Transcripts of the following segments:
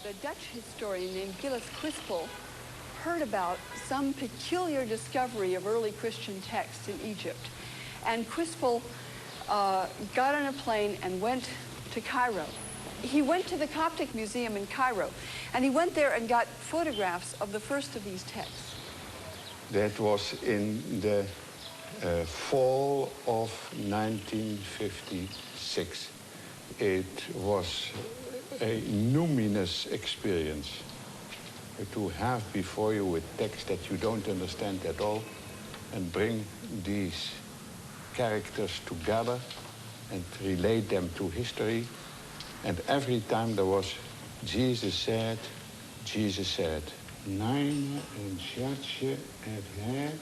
The Dutch historian named Gilles Quispel heard about some peculiar discovery of early Christian texts in Egypt. And Quispel got on a plane and went to Cairo. He went to the Coptic Museum in Cairo, and he went there and got photographs of the first of these texts. That was in the fall of 1956. It was a luminous experience to have before you a text that you don't understand at all and bring these characters together and relate them to history. And every time there was Jesus said, Nein en Sjatje et heb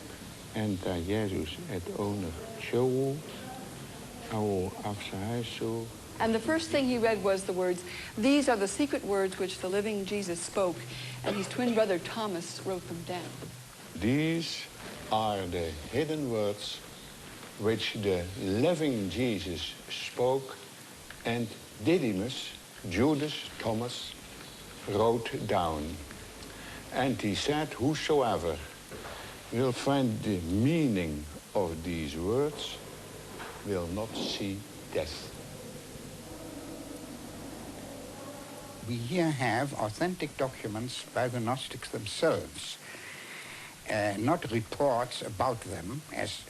en daar Jezus et owner show our afsaiso. And the first thing he read was the words, "These are the secret words which the living Jesus spoke," and his twin brother Thomas wrote them down. These are the hidden words which the living Jesus spoke, and Didymus, Judas, Thomas, wrote down. And he said, whosoever will find the meaning of these words will not see death. We here have authentic documents by the Gnostics themselves, not reports about them, as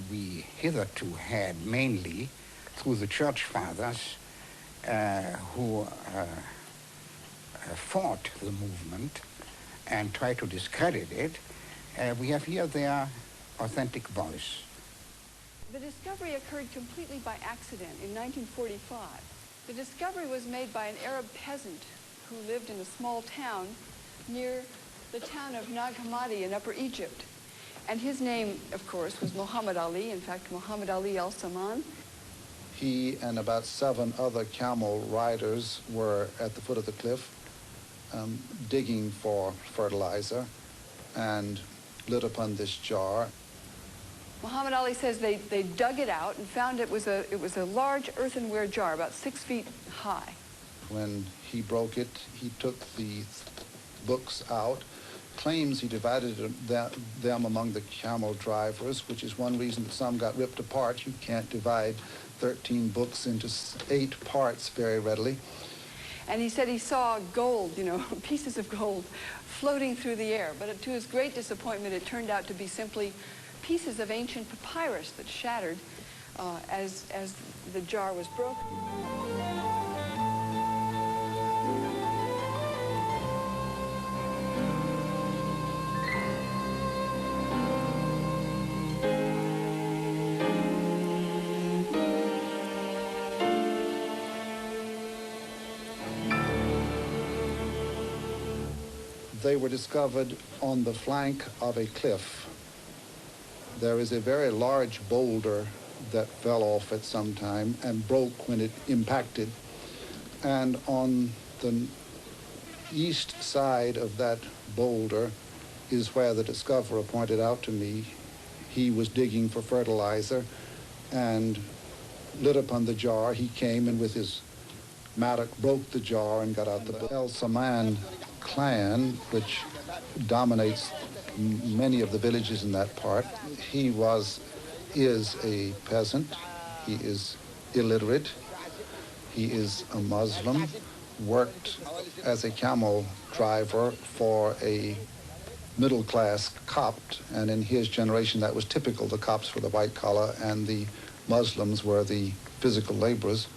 we hitherto had mainly through the church fathers who fought the movement and tried to discredit it. We have here their authentic voice. The discovery occurred completely by accident in 1945. The discovery was made by an Arab peasant who lived in a small town near the town of Nag Hammadi in Upper Egypt. And his name, of course, was Muhammad Ali, in fact, Muhammad Ali al-Saman. He and about 7 other camel riders were at the foot of the cliff digging for fertilizer and lit upon this jar. Muhammad Ali says they dug it out and found it was a large earthenware jar, about 6 feet high. When he broke it, he took the books out, claims he divided them among the camel drivers, which is one reason that some got ripped apart. You can't divide 13 books into 8 parts very readily. And he said he saw gold, pieces of gold floating through the air. But to his great disappointment, it turned out to be simply pieces of ancient papyrus that shattered as the jar was broken. They were discovered on the flank of a cliff. There is a very large boulder that fell off at some time and broke when it impacted. And on the east side of that boulder is where the discoverer pointed out to me he was digging for fertilizer and lit upon the jar. He came and with his mattock broke the jar and got out the book. El Saman clan, which dominates many of the villages in that part. He is a peasant. He is illiterate. He is a Muslim, worked as a camel driver for a middle-class Copt, and in his generation that was typical. The Copts were the white collar and the Muslims were the physical laborers.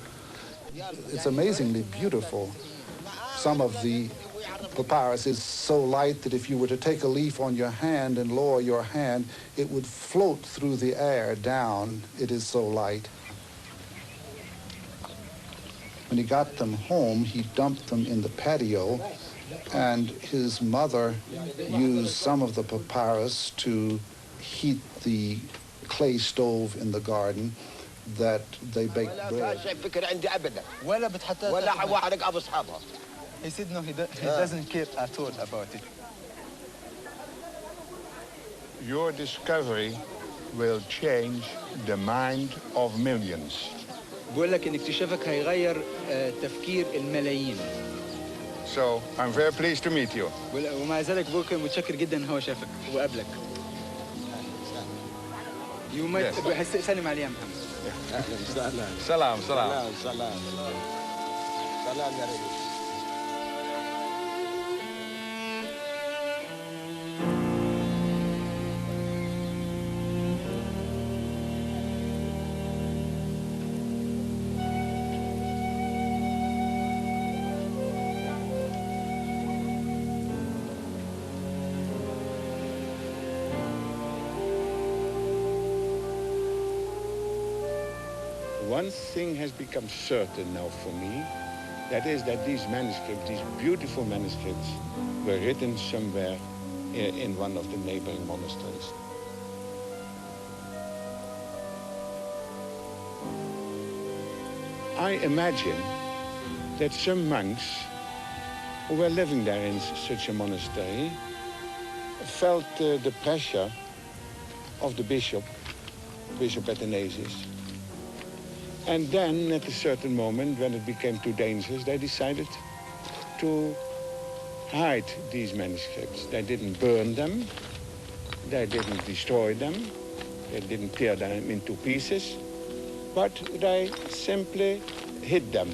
It's amazingly beautiful. Some of the papyrus is so light that if you were to take a leaf on your hand and lower your hand, it would float through the air down. It is so light. When he got them home, he dumped them in the patio, and his mother used some of the papyrus to heat the clay stove in the garden that they baked bread. He said no, he doesn't care at all about it. Your discovery will change the mind of millions. بقول لك ان اكتشافك هيغير تفكير الملايين. So I'm very pleased to meet you. ومع ذلك بقولك متشكر جدا إن هو شافك وقابلك. You might سلم عليه يا محمد. Salam, salam. سلام يا رجل. One thing has become certain now for me, that is that these manuscripts, these beautiful manuscripts, were written somewhere in one of the neighboring monasteries. I imagine that some monks who were living there in such a monastery felt the pressure of the Bishop Athanasius. And then, at a certain moment, when it became too dangerous, they decided to hide these manuscripts. They didn't burn them, they didn't destroy them, they didn't tear them into pieces, but they simply hid them